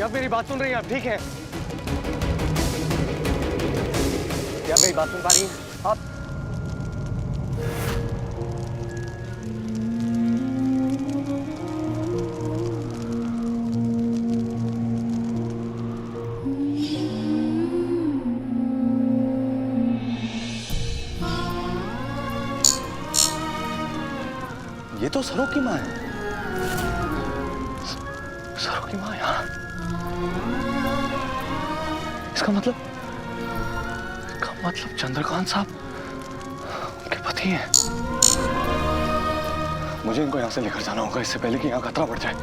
आप मेरी बात सुन रही हैं? आप ठीक है? क्या आप मेरी बात सुन पा रही हैं? आप ये तो सरो की माँ है। सरो की माँ यहाँ। इसका मतलब चंद्रकांत साहब उनके पति हैं। मुझे इनको यहाँ से लेकर जाना होगा इससे पहले कि यहाँ खतरा बढ़ जाए।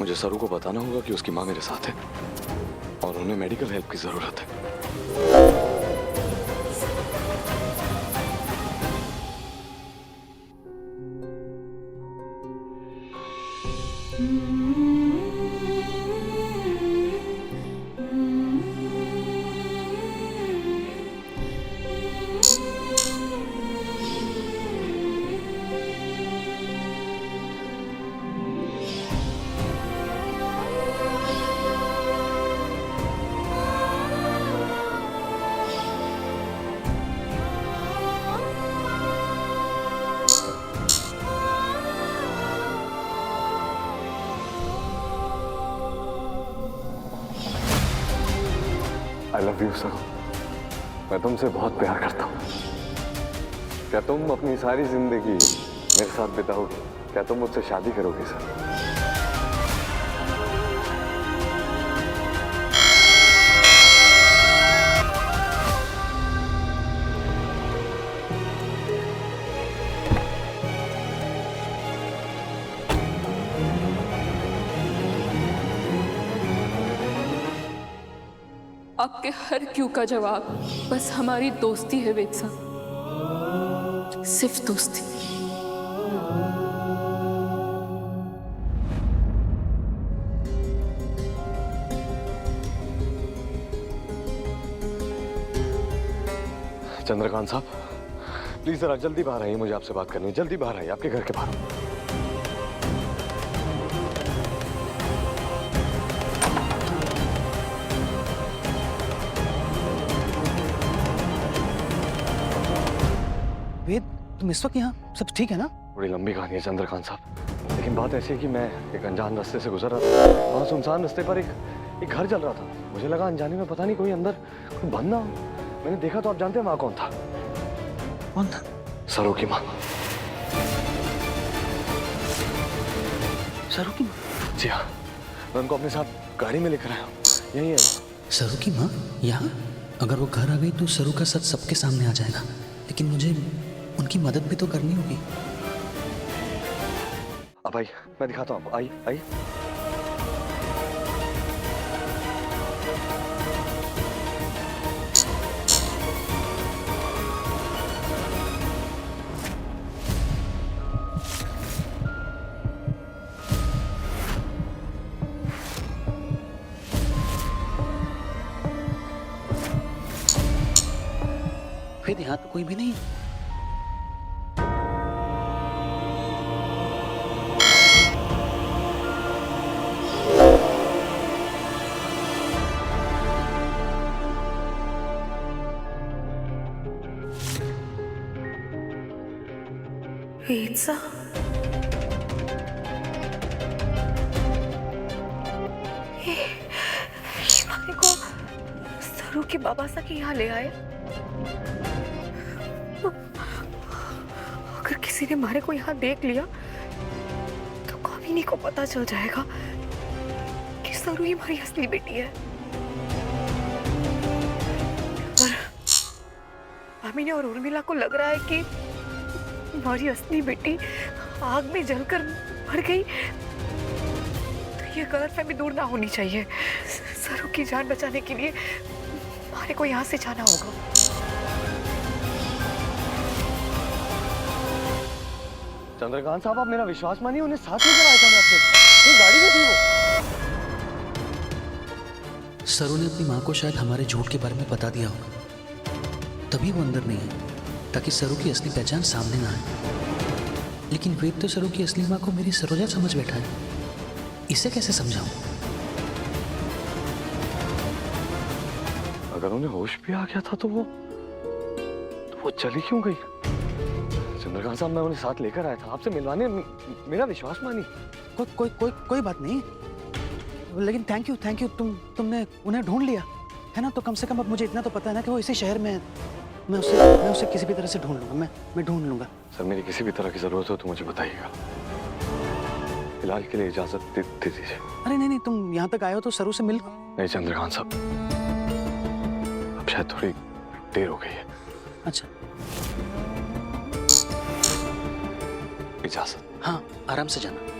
मुझे सरू को बताना होगा कि उसकी माँ मेरे साथ है और उन्हें मेडिकल हेल्प की जरूरत है। I love you sir. मैं तुमसे बहुत प्यार करता हूँ। क्या तुम अपनी सारी जिंदगी मेरे साथ बिताओगी? क्या तुम मुझसे शादी करोगी सर? आपके हर क्यों का जवाब बस हमारी दोस्ती है वेद साहब, सिर्फ दोस्ती। चंद्रकांत साहब प्लीज जरा जल्दी बाहर आइए, मुझे आपसे बात करनी है। जल्दी बाहर आइए, आपके घर के बाहर। वेद, तुम इस वक्त यहाँ? सब ठीक है ना? बड़ी लंबी कहानी है चंद्रकांत साहब, लेकिन बात ऐसी है कि मैं एक अनजान रास्ते से गुजर रहा था। वहाँ सुनसान रास्ते पर एक घर जल रहा था। मुझे लगा अनजाने में पता नहीं कोई अंदर कोई बंदा हो। मैंने देखा तो आप जानते हैं वहाँ कौन था? कौन था? सरू की माँ। सरू की माँ? जी हाँ, मैं उनको अपने साथ गाड़ी में लेकर आया हूँ। यही है। सरू की माँ यहाँ? अगर वो घर आ गई तो सरू का सच सबके सामने आ जाएगा, लेकिन मुझे उनकी मदद भी तो करनी होगी। अब आई, मैं दिखाता हूँ। आई आई। फिर यहाँ तो कोई भी नहीं। वेद साहब, ये हमारे को सरू के बाबा सा के यहाँ ले आए। अगर किसी ने हमारे को यहाँ देख लिया तो कामिनी को पता चल जाएगा कि सरू ही हमारी असली बेटी है। और कामिनी और उर्मिला को लग रहा है कि हमारी असली बेटी आग में जलकर मर गई तो ये गलतफहमी दूर ना होनी चाहिए। सरू की जान बचाने के लिए हमारे को यहाँ से जाना होगा। चंद्रकांत साहब, आप मेरा विश्वास मानिए, उन्हें साथ लेकर आया था मैं अपने, ये गाड़ी में थी वो। सरू ने अपनी माँ को शायद हमारे झूठ के बारे में बता दिया होगा, तभी वो अंदर नहीं है, ताकि सरू की असली पहचान सामने ना आए। लेकिन वेद तो सरू की असली माँ को मेरी सरोजा समझ बैठा है, इसे कैसे समझाऊं? अगर उन्हें होश भी आ गया था तो वो चली क्यों गई? चंद्रकांत साहब, मैं उन्हें साथ लेकर आया था आपसे मिलवाने, मेरा विश्वास मानिए। कोई बात नहीं, लेकिन थैंक यू तुमने उन्हें ढूंढ लिया है ना, तो कम से कम अब मुझे इतना तो पता है ना कि वो इसी शहर में है। मैं उसे किसी भी तरह से ढूंढ लूंगा, मैं ढूंढ लूंगा। सर, मेरी किसी भी तरह की जरूरत हो तो मुझे बताइएगा, फिलहाल के लिए इजाजत दे दीजिए। अरे नहीं, तुम यहाँ तक आए हो तो सरू से मिल। नहीं चंद्रकांत साहब, अब शायद थोड़ी देर हो गई है। अच्छा, इजाजत। हाँ, आराम से जाना।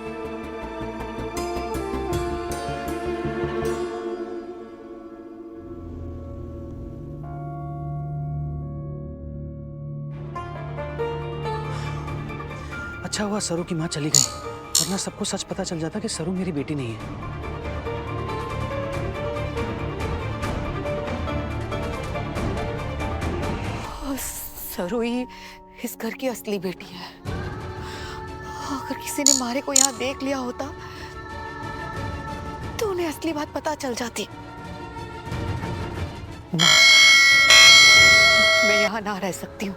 अच्छा हुआ सरू की माँ चली गई, वरना सबको सच पता चल जाता कि सरू मेरी बेटी नहीं है। सरू ही इस घर की असली बेटी है। अगर किसी ने मारे को यहाँ देख लिया होता तो उन्हें असली बात पता चल जाती। मैं यहाँ ना रह सकती हूँ,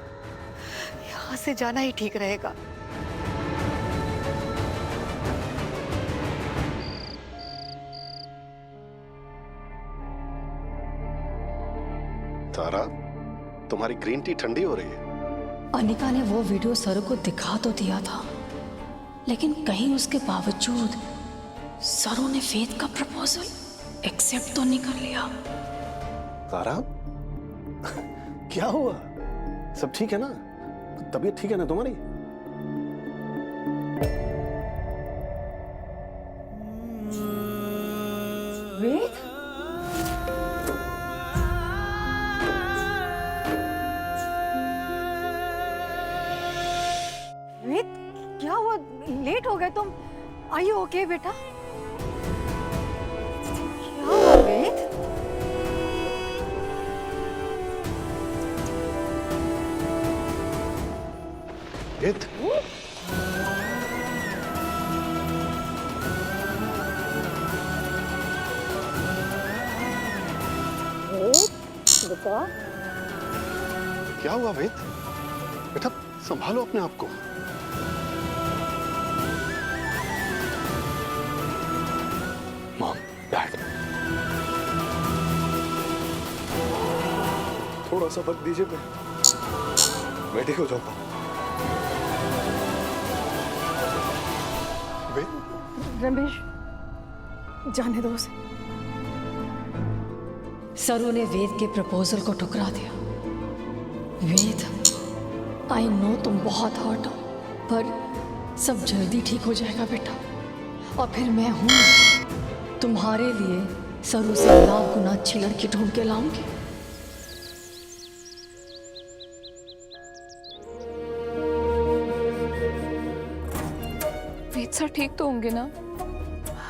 यहाँ से जाना ही ठीक रहेगा। तारा, तुम्हारी ग्रीन टी ठंडी हो रही है। अनिका ने वो वीडियो सरू को दिखा तो दिया था, लेकिन कहीं उसके बावजूद सरू ने वेद का प्रपोजल एक्सेप्ट तो नहीं कर लिया। तारा, क्या हुआ? सब ठीक है ना? तबीयत ठीक है ना तुम्हारी? वेद? वेद, क्या हुआ? लेट हो गए तुम। आर यू ओके बेटा? क्या हुआ वेद? वेद, बेटा, क्या हुआ वेद? बेटा संभालो अपने आप को। मॉम, डैड, थोड़ा सा वक्त दीजिए, मैं ठीक हो जाऊंगा। रमेश, जाने दो उसे। सरू ने वेद के प्रपोजल को ठुकरा दिया। वेद, आई नो तुम बहुत हर्ट हो, पर सब जल्दी ठीक हो जाएगा बेटा। और फिर मैं हूं तुम्हारे लिए, सरू से लाख गुना अच्छी लड़की ढूंढ के लाऊंगी। वेद सर ठीक तो होंगे ना?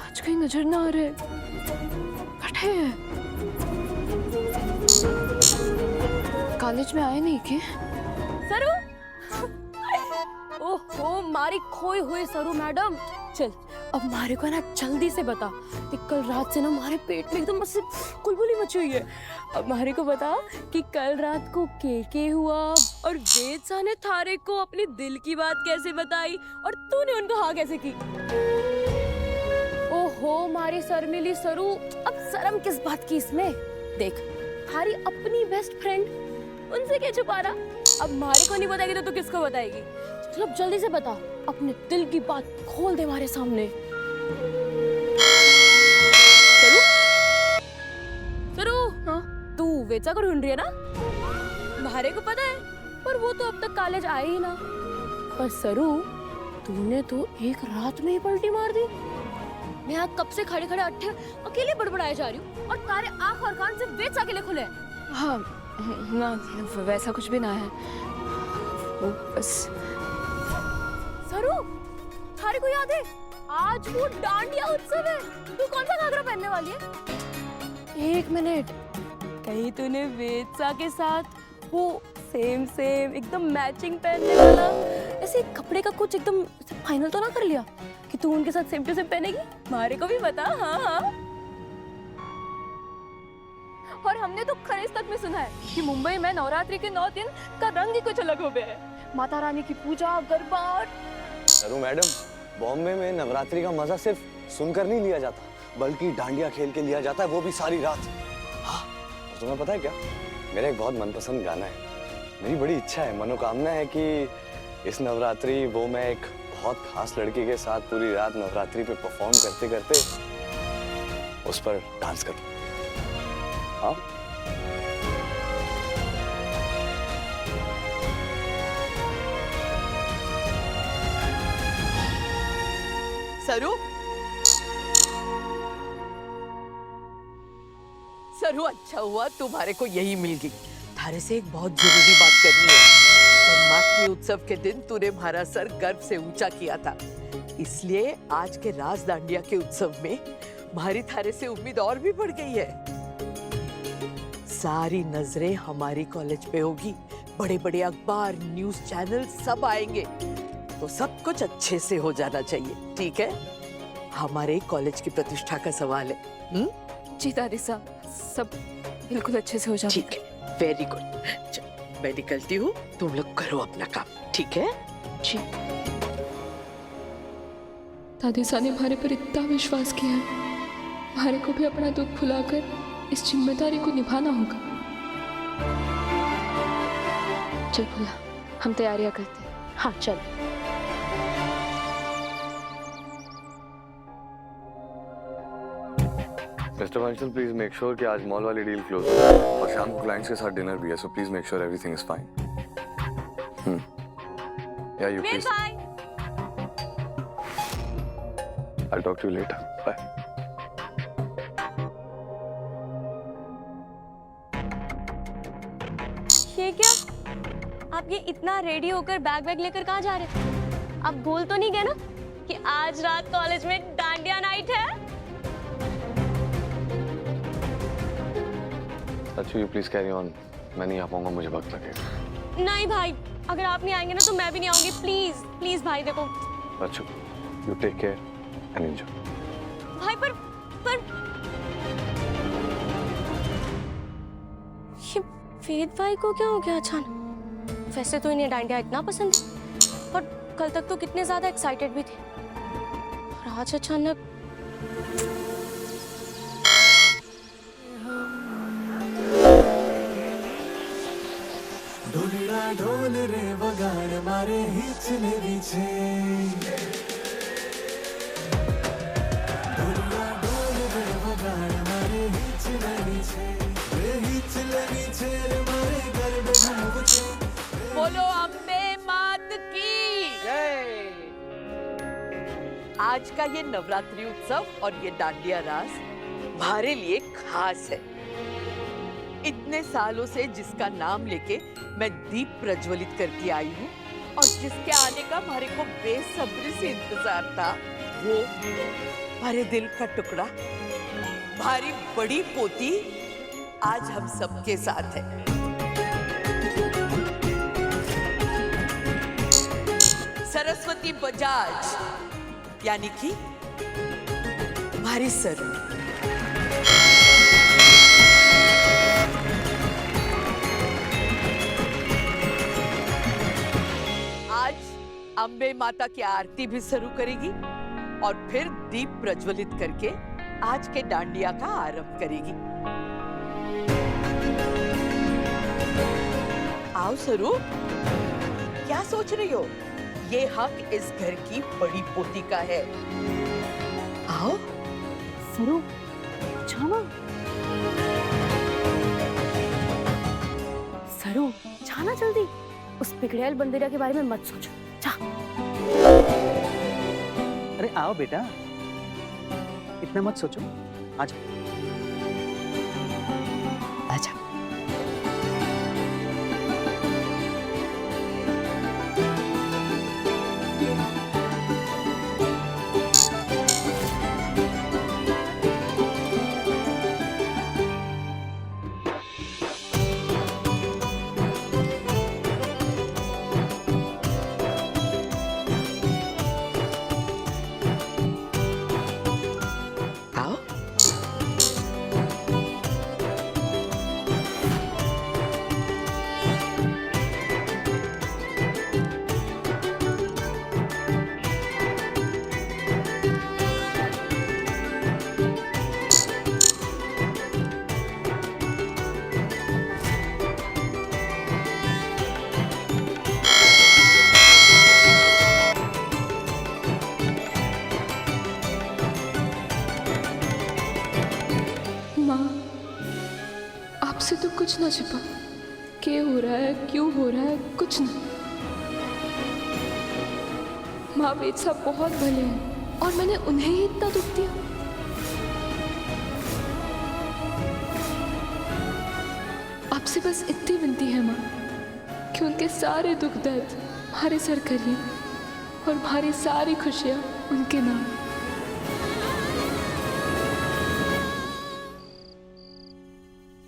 आज कहीं नजर ना आ रहे, कठे हैं। कॉलेज में आए नहीं क्या? सरू, ओहो मारी खोई हुई सरू मैडम, चल अब मारे को ना जल्दी से बता। कल रात से ना हमारे पेट में एकदम बस कुलबुली मची हुई है। अब मारे को बता कि कल रात को के हुआ और वेद सा ने थारे को अपनी दिल की बात कैसे बताई और तूने उनको हाँ कैसे की। ओहो मारी शर्मिली सरू, अब शर्म किस बात की इसमें? देख थारी अपनी बेस्ट फ्रेंड, उनसे क्या छुपा रहा? अब मारे को नहीं बताएगी तो तू किसको बताएगी? चल अब जल्दी से बता, अपने दिल की बात खोल दे हमारे सामने। सरू, सरू, हाँ तू वेचा को ढूंढ रही है ना? मारे को पता है, पर वो तो अब तक कॉलेज आए ही ना। पर सरू, तूने तो एक रात में ही पलटी मार दी। मैं यहाँ कब से खड़े खड़े अट्ठे अकेले बड़बड़ाए जा रही हूँ और तारे आंख और कान से वेट्स अकेले खुले हैं। हाँ ना, वैसा कुछ भी ना है, वो बस। सरू, थारे को याद है आज वो डांडिया उत्सव है, तू कौन सा घाघरा पहनने वाली है? एक मिनट, कहीं तूने वेत्सा के साथ वो सेम एकदम मैचिंग पहनने वाला ऐसे कपड़े का कुछ एकदम फाइनल तो ना कर लिया कि तू उनके साथ सेम टू सेम पहनेगी? हमारे को भी बता। हाँ हाँ। और हमने तो खरीज तक में सुना है कि मुंबई में नवरात्रि के 9 दिन का रंग ही कुछ अलग हो गया है। माता रानी की पूजा, गरबा और सरू मैडम, बॉम्बे में नवरात्रि का मजा सिर्फ सुनकर नहीं लिया जाता, बल्कि डांडिया खेल के लिया जाता है, वो भी सारी रात। हाँ, और तुम्हें पता है क्या, मेरा एक बहुत मनपसंद गाना है। मेरी बड़ी इच्छा है, मनोकामना है कि इस नवरात्रि वो मैं एक बहुत खास लड़की के साथ पूरी रात नवरात्रि पे परफॉर्म करते करते उस पर डांस करूं। हाँ? सरू, सरू अच्छा हुआ तुम्हारे को यही मिल गई। थारे से एक बहुत जरूरी बात करनी है। जन्माष्टमी उत्सव के दिन तूने हमारा सर गर्व से ऊंचा किया था, इसलिए आज के राज दांडिया के उत्सव में हमारी थारे से उम्मीद और भी बढ़ गई है। सारी नजरें हमारी कॉलेज पे होगी, बड़े बड़े अखबार, न्यूज चैनल सब आएंगे, तो सब कुछ अच्छे से हो जाना चाहिए, ठीक है? हमारे कॉलेज की प्रतिष्ठा का सवाल है। जी दादी साहब, सब बिल्कुल अच्छे से हो जाए। ठीक है, वेरी गुड। मैं निकलती हूँ, तुम लोग करो अपना काम, ठीक है? जी। दादी साहब ने हमारे पर इतना विश्वास किया है, हमारे को भी अपना दुख भुलाकर इस जिम्मेदारी को निभाना होगा। चल भोला, हम तैयारियां करते हैं। हाँ चल। मिस्टर वंशल, प्लीज मेक श्योर कि आज मॉल वाली डील क्लोज हो, और शाम को क्लाइंट्स के साथ डिनर भी है, so please make sure everything is fine. Yeah you please. I'll talk to you later. Bye. ये क्या? आप ये इतना रेडी होकर बैग वैग लेकर कहाँ जा रहे हैं? आप भूल तो नहीं गए ना कि आज रात कॉलेज में डांडिया नाइट है? अच्छू, यू प्लीज कैरी ऑन, मैं नहीं आ पाऊंगा, मुझे वक्त लगेगा। नहीं भाई, अगर आप नहीं आएंगे ना तो मैं भी नहीं आऊंगी। प्लीज प्लीज भाई, देखो। Achhu, you take care and enjoy. भाई पर ये वेद भाई को क्या हो गया अचानक? वैसे तो इन्हें डांडिया इतना पसंद है और कल तक तो कितने ज्यादा एक्साइटेड भी थे, और आज अचानक। ढोल रे वगाड़ मारे हिचने पीछे, ढोल रे वगाड़ मारे हिचने पीछे, रे हिचले पीछे मारे घर में घूमते। बोलो अम्बे मात की जय। आज का ये नवरात्रि उत्सव और ये डांडिया रास हमारे लिए खास है। इतने सालों से जिसका नाम लेके मैं दीप प्रज्वलित करके आई हूँ और जिसके आने का हमारे को बेसब्री से इंतजार था, वो हमारे दिल का टुकड़ा, हमारी बड़ी पोती आज हम सबके साथ है। सरस्वती बजाज, यानी कि हमारी सरू। अम्बे माता की आरती भी शुरू करेगी और फिर दीप प्रज्वलित करके आज के डांडिया का आरंभ करेगी। आओ सरू, क्या सोच रही हो? ये हक इस घर की बड़ी पोती का है। आओ सरू, जाना। सरू, जाना जल्दी। उस बिगड़ैल बंदेरा के बारे में मत सोचो, जा। अरे आओ बेटा, इतना मत सोचो, आ जाओ। आजा। आओ। माँ, आपसे तो कुछ ना छिपा। क्या हो रहा है, क्यों हो रहा है, कुछ ना। माँ, वेद साहब बहुत भले हैं और मैंने उन्हें ही इतना दुख दिया। आपसे बस इतनी विनती है माँ कि उनके सारे दुख दर्द हमारे सर करिए और हमारी सारी खुशियाँ उनके नाम।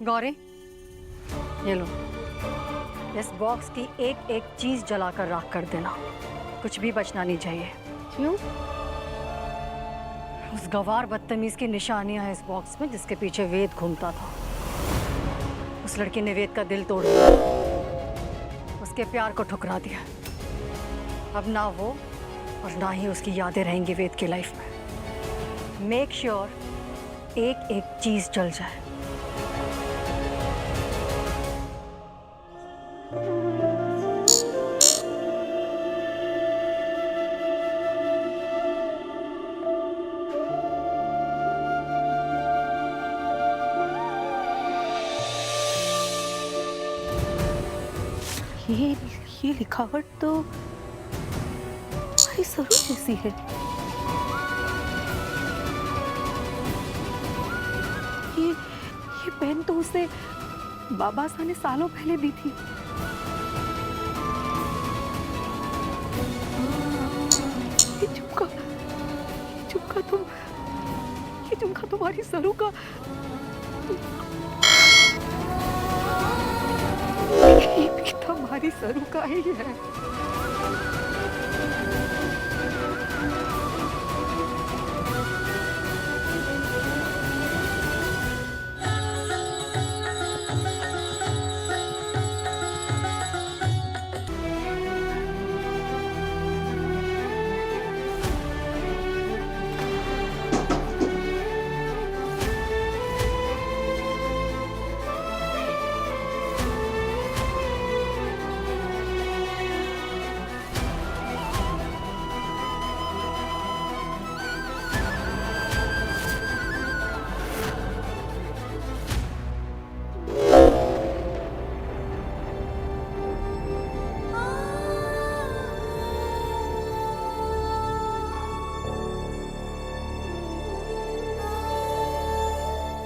गौरी, ये लो, इस बॉक्स की एक एक चीज जलाकर राख कर देना, कुछ भी बचना नहीं चाहिए। क्यों? उस गवार बदतमीज की निशानियां हैं इस बॉक्स में, जिसके पीछे वेद घूमता था। उस लड़की ने वेद का दिल तोड़ दिया, उसके प्यार को ठुकरा दिया। अब ना वो और ना ही उसकी यादें रहेंगी वेद की लाइफ में। मेक श्योर एक एक चीज जल जाए। ये लिखावट तो हमारी सरू जैसी है। ये पेन तो उसे बाबा साहब ने सालों पहले दी थी। ये झुमका तुम्हारी सरू का। ये भी तो हमारी सरू का ही है।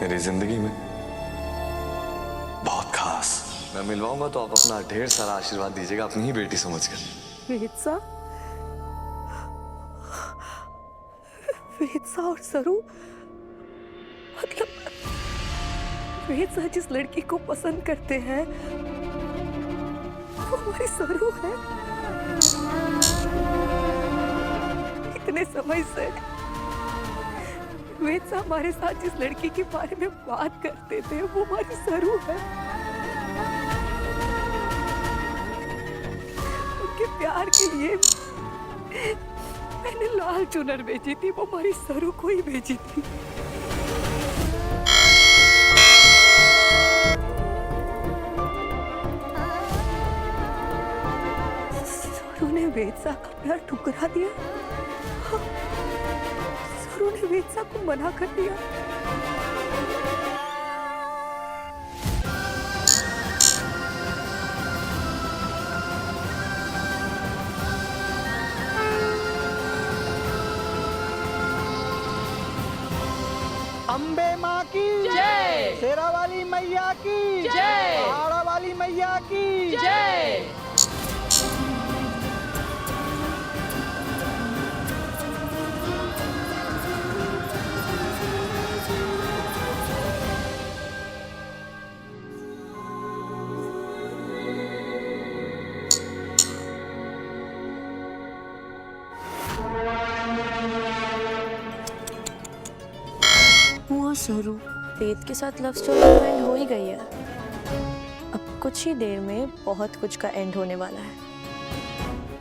मेरी जिंदगी में बहुत खास। मैं मिलवाऊंगा तो आप अपना ढेर सारा आशीर्वाद दीजिएगा, अपनी ही बेटी समझकर। वेदसा और सरू, मतलब वेदसा जिस लड़की को पसंद करते हैं वो हमारी सरू है। इतने समय से वेदसा हमारे साथ जिस लड़की के बारे में बात करते थे वो हमारी सरू है। उनके प्यार के लिए मैंने लाल चुनर भेजी थी, वो हमारी सरू को ही भेजी थी। सरू ने वेदसा का प्यार ठुकरा दिया। सरू ने वेदसा को मना कर दिया। अम्बे माँ की जय। शेरा वाली मैया की जय। पहाड़ा वाली मैया की जय। हुआ सरू, वेद के साथ लव स्टोरी तो एंड हो ही गई है। अब कुछ ही देर में बहुत कुछ का एंड होने वाला है।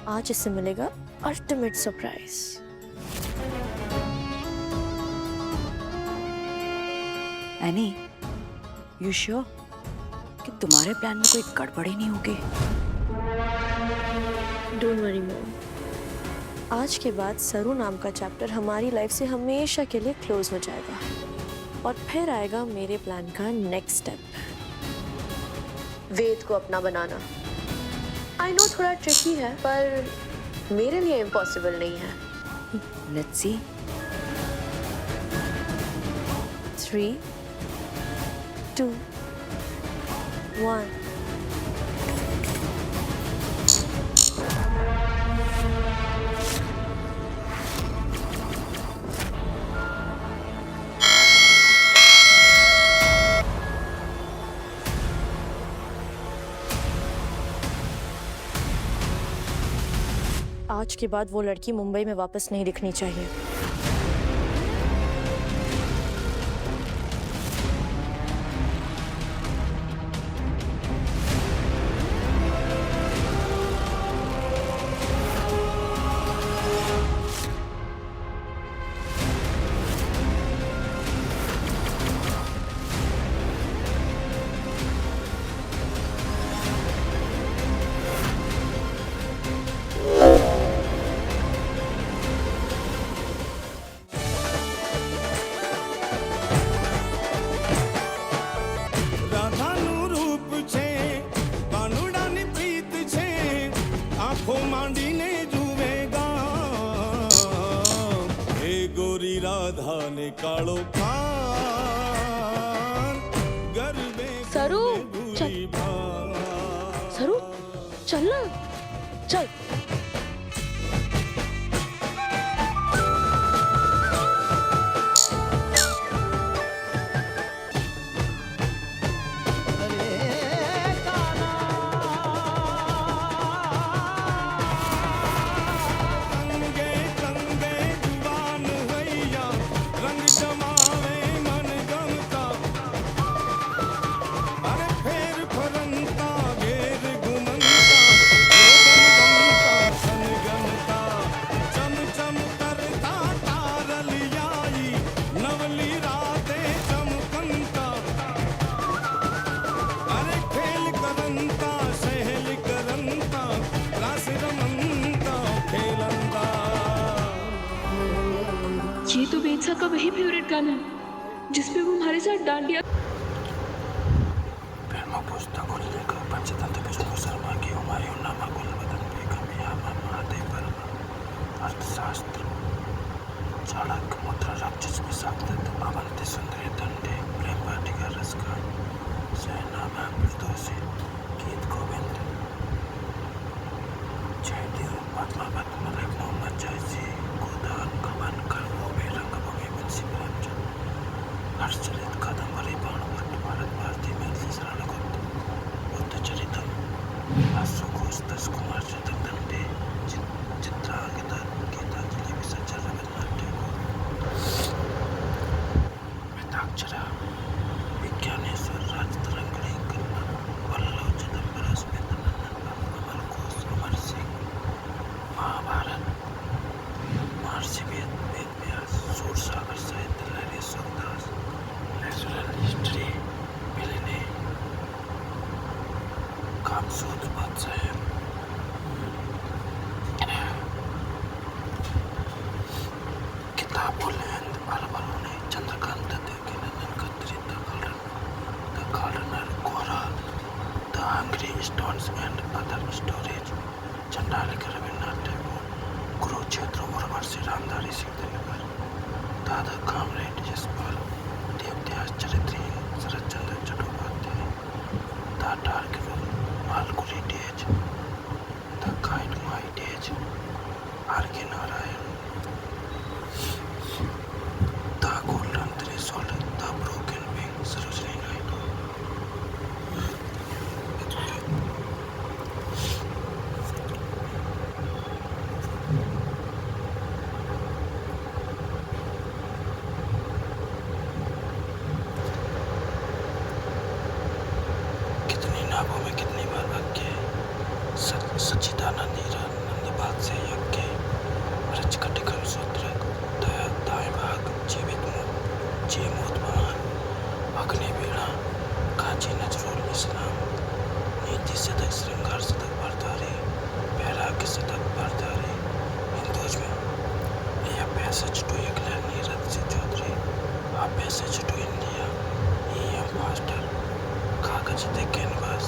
आज इससे मिलेगा ultimate surprise. Any, you sure कि तुम्हारे प्लान में कोई गड़बड़ी नहीं होगी? डोंट वरी मॉम, आज के बाद सरू नाम का चैप्टर हमारी लाइफ से हमेशा के लिए क्लोज हो जाएगा और फिर आएगा मेरे प्लान का नेक्स्ट स्टेप, वेद को अपना बनाना। आई नो थोड़ा ट्रिकी है पर मेरे लिए इम्पॉसिबल नहीं है। Let's see. 3, 2, 1। आज के बाद वो लड़की मुंबई में वापस नहीं दिखनी चाहिए। રાધાનું રૂપ છે કાનુડાની પ્રીત છે આંખો માંડીને જુવેગા હે ગોરી રાધાને કાળો પાન ગરબે સरू, ભૂરી ભાન सरू चल ना, चल। कंगे कंगे जुबान हैया रंग जमावे मन गमता अरे फेर फरंता घेर घुमंता जोगन गमता सन गमता चम चम करता तारलियाई नवली राते चमकंता अरे खेल करंता सहल करंता रास रमंता खेलंता ये तो बेदसा का वही फेवरेट गाना है जिसपे वो हमारे साथ डांडिया। फिल्म पुस्तकों लेकर पंचतंत्र विष्णु शर्मा की हुमायूं नामा गुलबदन बेगम यामा महादेव वर्मा अर्थशास्त्र चाणक्य मुद्रा राक्षस में साग्रत अवंती सुंदरी दंडे प्रेम वाटिका रसका सहनामा निर्दोषी गीत गोविंद जयदेव पद्मावत मलक मोहम्मद जयसी गोदान कमन कर्मो में रंगभूमि मुंशी प्रेमचंद हर्षचलित कादंबरी बाणभट्ट भारत भारती मैथिली शरणगुप्त बुद्ध चरितम आशुघोष दस कुमार चतक दंडे चित्रांगदा गीतांजलि विसर्जन रविन्द्रनाथ टैगोर मिताक्षरा विज्ञानेश्वर राजतरंगिणी कन्ना वल्लभ चिदंबर स्मित नंदन अमर घोष अमर सिंह महाभारत महर्षि वेद व्यास सूरसागर साहित्य लहरी सुखदास नेचुरल हिस्ट्री मिलने कामसूत्र बादशाह किताब बुलंद Alberuni Chandrakanta Devaki Nandan Khatri The Gardener Gora The Hungry Stones and Other Stories Chandalika Rabindranath Tagore Kurukshetra Urvashi Ramdhari Singh Dinkar Dada Comrade Yashpal सच्चिदानंद बाग से यज्ञ रचकटिकल सूत्र दाएं भाग जीवित जे मोतमान अग्निवीणा काजी नजरुल इस्लाम नीति शतक श्रृंगार शतक बरदारी वैराग्य शतक बरदारी हिंदूज में A passage to England Nirad C Chaudhuri A passage to India E.M. Foster Kagaz de Canvas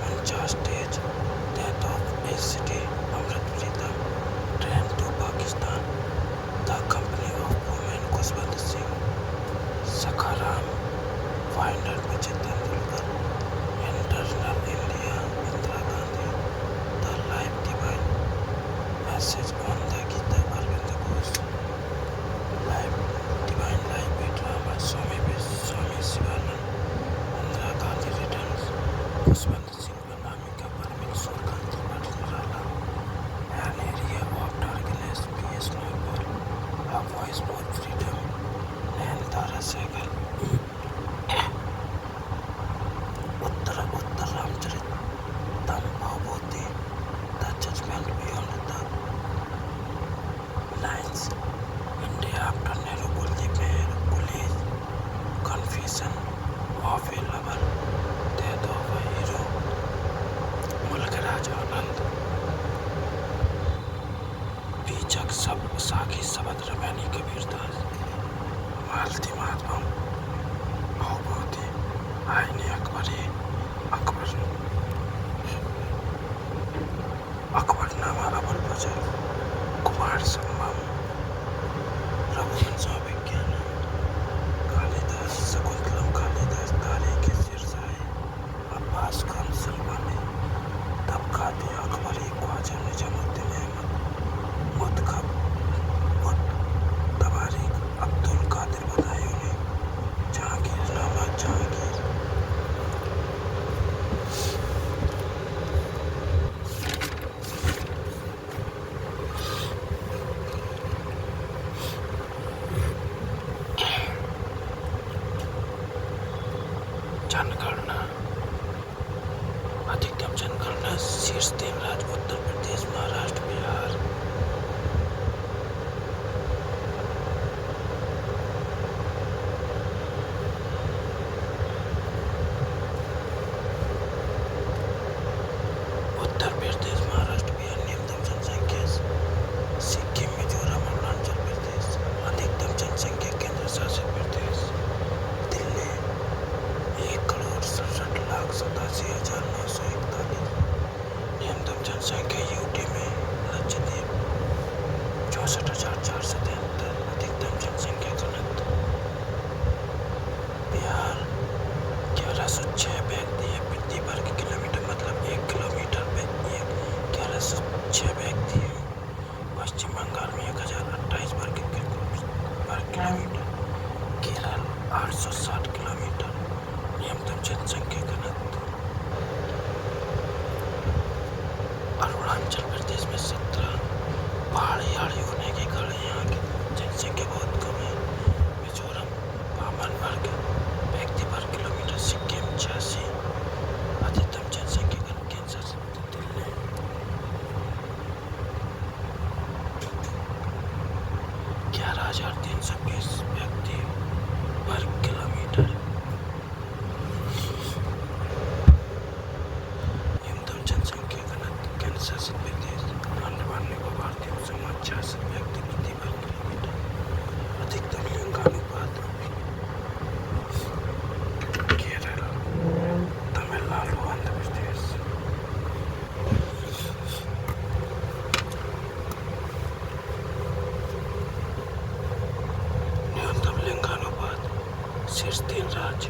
Unchas stage Death of a City Amrita Pritam Train to Pakistan The Company of Women Khushwant Singh Sakharam final Vijay Tendulkar Eternal India Indira Gandhi The Life Divine Message on the Gita Aurobindo Ghosh Life Divine Life Drama Swami Shivananda Indira Gandhi Returns Khushwant Singh Anamika परमेश्वर कांति Patnala an area of darkness पीएस नोबल a voice for freedom Nayantara Sahgal Uttararamacharitam Bhavabhuti the judgement beyond the lines India after Nehru Kuldip Mehar police confusion of a lover death of a hero Mulkraj Anand बीचक सब साखी सबद रमैनी कबीरदास मालती महात्मा भावभूति आईने अकबरी अकबरनामा अबुल फजल कुमार संभव रघुवंश विज्ञान कालिदास शकुंतलम कालिदास तारीख सिरसाई अब्बास खान सलमानी तबकात अकबरी ख्वाजा निजामुद्दीन अहमद मुतखब तबारिक अब्दुल कादिर बदायूनी जहांगीर नामा जहांगीर जनगणना अधिकतम जनगणना शीर्ष 3 राज्य उत्तर प्रदेश महाराष्ट्र बिहार उत्तर प्रदेश महाराष्ट्र बिहार न्यूनतम जनसंख्या सिक्किम मिजोरम अरुणाचल प्रदेश अधिकतम जनसंख्या केंद्र शासित प्रदेश दिल्ली 1,67,87,941 न्यूनतम जनसंख्या यूटी में लक्षद्वीप 64,473 अधिकतम जनसंख्या घनत्व बिहार 1106 व्यक्ति है प्रति वर्ग किलोमीटर मतलब 1 किलोमीटर में 1106 व्यक्ति है पश्चिम बंगाल में 1028 वर्ग किलोमीटर केरल 860 किलोमीटर न्यूनतम जनसंख्या घनत्व अरुणाचल प्रदेश में 17 पहाड़ी होने के कारण यहाँ की जनसंख्या बहुत कम है मिजोरम 52 वर्ग व्यक्ति पर किलोमीटर सिक्किम 86 अधिकतम जनसंख्या घन कैंसर दिल्ली 11,320 व्यक्ति पर किलोमीटर न्यूनतम जनसंख्या घनत्व केंद्र शासित प्रदेश अंडमान निकोबार द्वीप समूह 66 व्यक्ति प्रति वर्ग किलोमीटर अधिकतम लिंगानुपात केरल तमिलनाडु आंध्र प्रदेश न्यूनतम लिंगानुपात शीर्ष 3 राज्य